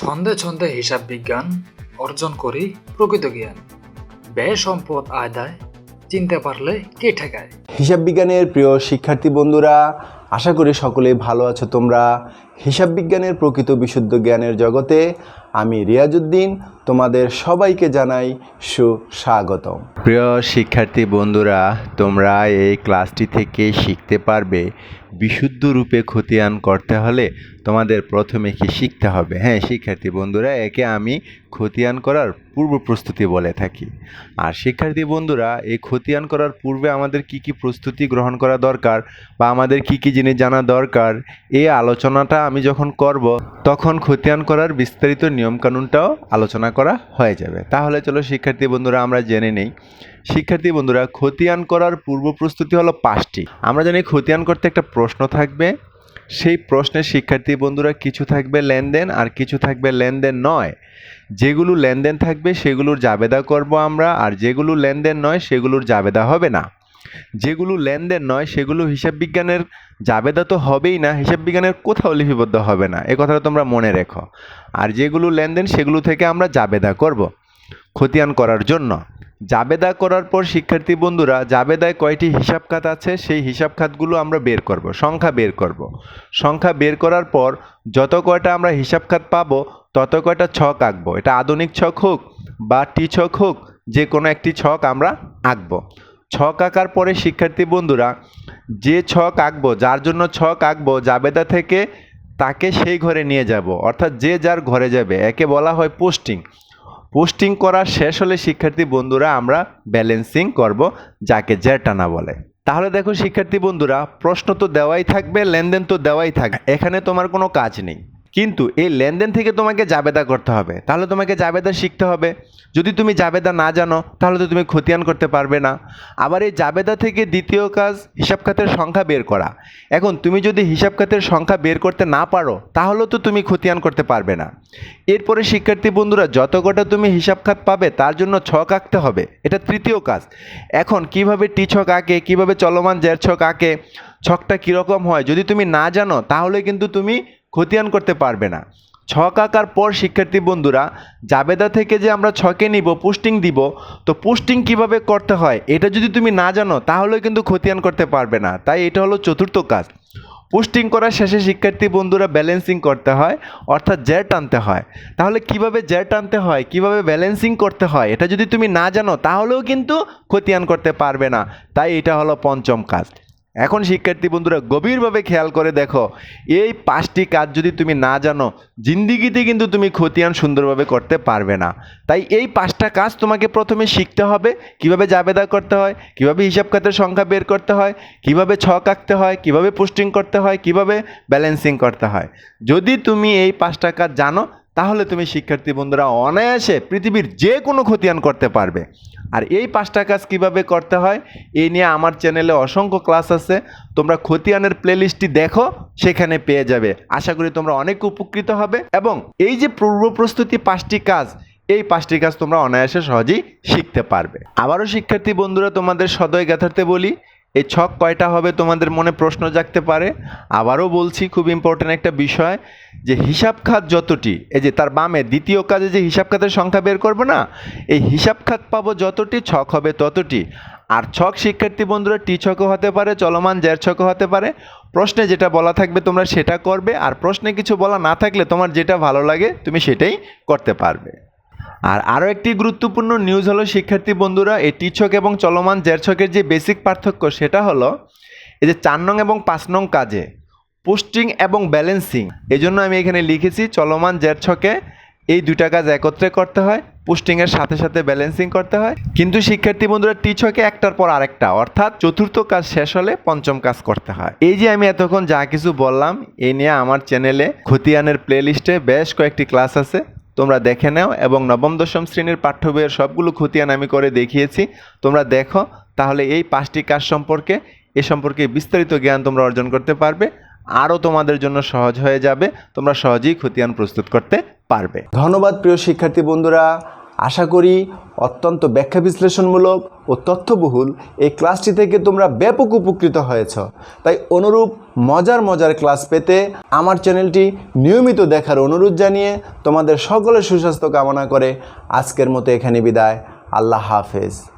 ছন্দে ছন্দে হিসাব বিজ্ঞান অর্জন করি প্রকৃত জ্ঞান। ব্যয় সম্পদ আদায় চিনতে পারলে কে ঠেকায়। হিসাব বিজ্ঞানের প্রিয় শিক্ষার্থী বন্ধুরা, আশা করি সকলেই ভালো আছো তোমরা। হিসাব বিজ্ঞানের প্রকৃত বিশুদ্ধ জ্ঞানের জগতে আমি রিয়াজউদ্দিন তোমাদের সবাইকে জানাই সুস্বাগতম। প্রিয় শিক্ষার্থী বন্ধুরা, তোমরা এই ক্লাসটি থেকে শিখতে পারবে বিশুদ্ধ রূপে খতিয়ান করতে হলে তোমাদের প্রথমে কি শিখতে হবে। হ্যাঁ শিক্ষার্থী বন্ধুরা, একে আমি খতিয়ান করার পূর্ব প্রস্তুতি বলে থাকি। আর শিক্ষার্থী বন্ধুরা, এই খতিয়ান করার পূর্বে আমাদের কি কি প্রস্তুতি গ্রহণ করা দরকার বা আমাদের কি কি জিনিস জানা দরকার, এই আলোচনাটা আমি যখন করব তখন খতিয়ান করার বিস্তারিত নিয়মকানুনটাও আলোচনা করা হয়ে যাবে। তাহলে চলো শিক্ষার্থী বন্ধুরা আমরা জেনে নেই। শিক্ষার্থী বন্ধুরা, খতিয়ান করার পূর্ব প্রস্তুতি হলো 5টি। আমরা জানি খতিয়ান করতে একটা প্রশ্ন থাকবে, সেই প্রশ্নের শিক্ষার্থী বন্ধুরা কিছু থাকবে লেনদেন আর কিছু থাকবে লেনদেন নয়। যেগুলো লেনদেন থাকবে সেগুলোর জাবেদা করব আমরা, আর যেগুলো লেনদেন নয় সেগুলোর জাবেদা হবে না। যেগুলো লেনদেন নয় সেগুলো হিসাব বিজ্ঞানের জাবেদা তো হবেই না, হিসাব বিজ্ঞানের কোথাও লিপিবদ্ধ হবে না, এ কথাটা তোমরা মনে রেখো। আর যেগুলো লেনদেন সেগুলো থেকে আমরা জাবেদা করব খতিয়ান করার জন্য। জাবেদা করার পর শিক্ষার্থী বন্ধুরা, জাবেদায় কয়টি হিসাব খাত আছে সেই হিসাব খাতগুলো আমরা বের করব, সংখ্যা বের করব। সংখ্যা বের করার পর যত কয়টা আমরা হিসাব খাত পাবো তত কয়টা ছক আঁকবো। এটা আধুনিক ছক হোক বা টি ছক হোক, যে কোনো একটি ছক আমরা আঁকবো। ছক আঁকার পরে শিক্ষার্থী বন্ধুরা, যে ছক আঁকবো, যার জন্য ছক আঁকবো, জাবেদা থেকে তাকে সেই ঘরে নিয়ে যাব, অর্থাৎ যে যার ঘরে যাবে, একে বলা হয় পোস্টিং। পোস্টিং করা শেষ হলে শিক্ষার্থী বন্ধুরা আমরা ব্যালেন্সিং করব, যাকে জের টানা বলে। তাহলে দেখো শিক্ষার্থী বন্ধুরা, প্রশ্ন তো দেওয়াই থাকবে, লেনদেন তো দেওয়াই থাকবে, এখানে তোমার কোনো কাজ নেই। কিন্তু এই লেনদেন থেকে তোমাকে জাবেদা করতে হবে, তাহলে তোমাকে জাবেদা শিখতে হবে। যদি তুমি জাবেদা না জানো তাহলে তো তুমি খতিয়ান করতে পারবে না। আবার এই জাবেদা থেকে দ্বিতীয় কাজ হিসাব খাতের সংখ্যা বের করা। এখন তুমি যদি হিসাব খাতের সংখ্যা বের করতে না পারো তাহলেও তো তুমি খতিয়ান করতে পারবে না। এরপরে শিক্ষার্থী বন্ধুরা, যত কটা তুমি হিসাব খাত পাবে তার জন্য ছক আঁকতে হবে, এটা তৃতীয় কাজ। এখন কিভাবে টি ছক আঁকে, কিভাবে চলমান জের ছক আঁকে, ছকটা কীরকম হয় যদি তুমি না জানো তাহলে কিন্তু তুমি খতিয়ান করতে পারবে না। ছক আঁকার পর শিক্ষার্থী বন্ধুরা, জাবেদা থেকে যে আমরা ছকে নিব, পোস্টিং দিব, তো পোস্টিং কিভাবে করতে হয় এটা যদি তুমি না জানো তাহলে কিন্তু খতিয়ান করতে পারবে না। তাই এটা হলো চতুর্থ কাজ। পোস্টিং করার শেষে শিক্ষার্থী বন্ধুরা ব্যালেন্সিং করতে হয়, অর্থাৎ জের টানতে হয়। তাহলে কিভাবে জের টানতে হয়, কিভাবে ব্যালেন্সিং করতে হয় এটা যদি তুমি না জানো তাহলেও কিন্তু খতিয়ান করতে পারবে না। তাই এটা হলো পঞ্চম কাজ। এখন শিক্ষার্থী বন্ধুরা গভীরভাবে খেয়াল করে দেখো, এই 5টি কাজ যদি তুমি না জানো জিন্দিগিতে কিন্তু তুমি খতিয়ান সুন্দরভাবে করতে পারবে না। তাই এই 5টা কাজ তোমাকে প্রথমে শিখতে হবে। কিভাবে জাবেদা করতে হয়, কিভাবে হিসাব খাতের সংখ্যা বের করতে হয়, কিভাবে ছক আঁকতে হয়, কিভাবে পোস্টিং করতে হয়, কিভাবে ব্যালেন্সিং করতে হয়। যদি তুমি এই 5টা কাজ জানো তাহলে তুমি শিক্ষার্থী বন্ধুরা অনায়াসে পৃথিবীর যে কোনো খতিয়ান করতে পারবে। আর এই 5টা কাজ কিভাবে করতে হয় এই নিয়ে আমার চ্যানেলে অসংখ্য ক্লাস আছে, তোমরা খতিয়ানের প্লেলিস্টটি দেখো, সেখানে পেয়ে যাবে। আশা করি তোমরা অনেক উপকৃত হবে। এবং এই যে পূর্ব প্রস্তুতি 5টি কাজ, এই 5টি কাজ তোমরা অনায়াসে সহজেই শিখতে পারবে। আবারও শিক্ষার্থী বন্ধুরা তোমাদের সদয় জ্ঞাতার্থে বলি, এই ছক কয়টা হবে তোমাদের মনে প্রশ্ন জাগতে পারে। আবারও বলছি, খুব ইম্পর্ট্যান্ট একটা বিষয়, যে হিসাব খাত যতটি, এই যে তার বামে দ্বিতীয় কাজে যে হিসাব খাতের সংখ্যা বের করবো না, এই হিসাব খাত পাবো যতটি, ছক হবে ততটি। আর ছক শিক্ষার্থী বন্ধুরা টি ছকও হতে পারে, চলমান জের ছকও হতে পারে। প্রশ্নে যেটা বলা থাকবে তোমরা সেটা করবে, আর প্রশ্নে কিছু বলা না থাকলে তোমার যেটা ভালো লাগে তুমি সেটাই করতে পারবে। আর আরও একটি গুরুত্বপূর্ণ নিউজ হলো শিক্ষার্থী বন্ধুরা, এই টি ছক এবং চলমান জের ছকের যে বেসিক পার্থক্য সেটা হলো এই যে 4 নং এবং 5 নং কাজে পোস্টিং এবং ব্যালেন্সিং। এই জন্য আমি এখানে লিখেছি চলমান জের ছকে এই 2টা কাজ একত্রে করতে হয়, পোস্টিংয়ের সাথে সাথে ব্যালেন্সিং করতে হয়। কিন্তু শিক্ষার্থী বন্ধুরা টি ছকে একটার পর আরেকটা, অর্থাৎ চতুর্থ কাজ শেষ হলে পঞ্চম কাজ করতে হয়। এই যে আমি এতক্ষণ যা কিছু বললাম এই নিয়ে আমার চ্যানেলে খতিয়ানের প্লেলিস্টে বেশ কয়েকটি ক্লাস আছে, তোমরা দেখে নাও। এবং নবম দশম শ্রেণীর পাঠ্য বইয়ের সবগুলো খতিয়ান আমি করে দেখিয়েছি, তোমরা দেখো। তাহলে এই 5টি কাজ সম্পর্কে, এ সম্পর্কে বিস্তারিত জ্ঞান তোমরা অর্জন করতে পারবে, আরও তোমাদের জন্য সহজ হয়ে যাবে, তোমরা সহজেই খতিয়ান প্রস্তুত করতে পারবে। ধন্যবাদ প্রিয় শিক্ষার্থী বন্ধুরা, আশা করি অত্যন্ত ব্যাখ্যা বিশ্লেষণমূলক ও তথ্যবহুল এই ক্লাসটি থেকে তোমরা ব্যাপক উপকৃত হয়েছ। তাই অনুরূপ মজার ক্লাস পেতে আমার চ্যানেলটি নিয়মিত দেখার অনুরোধ জানিয়ে তোমাদের সকলের সুস্বাস্থ্য কামনা করে আজকের মতো এখানে বিদায়। আল্লাহ হাফেজ।